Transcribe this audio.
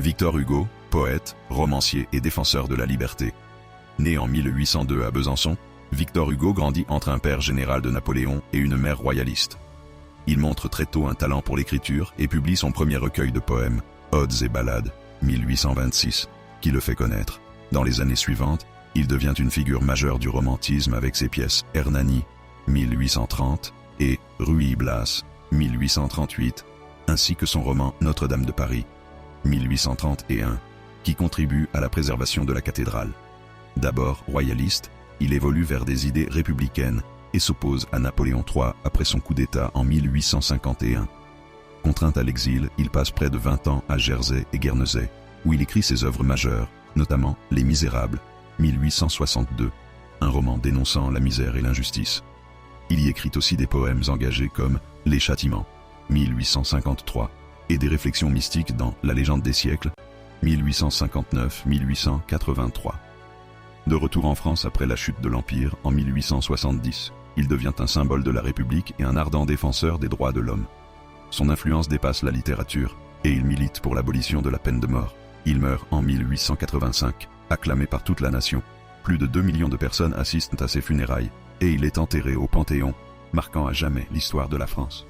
Victor Hugo, poète, romancier et défenseur de la liberté. Né en 1802 à Besançon, Victor Hugo grandit entre un père général de Napoléon et une mère royaliste. Il montre très tôt un talent pour l'écriture et publie son premier recueil de poèmes, Odes et Ballades, 1826, qui le fait connaître. Dans les années suivantes, il devient une figure majeure du romantisme avec ses pièces Hernani, 1830, et Ruy Blas, 1838, ainsi que son roman Notre-Dame de Paris, 1831, qui contribue à la préservation de la cathédrale. D'abord royaliste, il évolue vers des idées républicaines et s'oppose à Napoléon III après son coup d'État en 1851. Contraint à l'exil, il passe près de 20 ans à Jersey et Guernesey, où il écrit ses œuvres majeures, notamment Les Misérables, 1862, un roman dénonçant la misère et l'injustice. Il y écrit aussi des poèmes engagés comme Les Châtiments, 1853, et des réflexions mystiques dans La Légende des siècles, 1859-1883. De retour en France après la chute de l'Empire en 1870, il devient un symbole de la République et un ardent défenseur des droits de l'homme. Son influence dépasse la littérature et il milite pour l'abolition de la peine de mort. Il meurt en 1885, acclamé par toute la nation. Plus de 2 millions de personnes assistent à ses funérailles et il est enterré au Panthéon, marquant à jamais l'histoire de la France.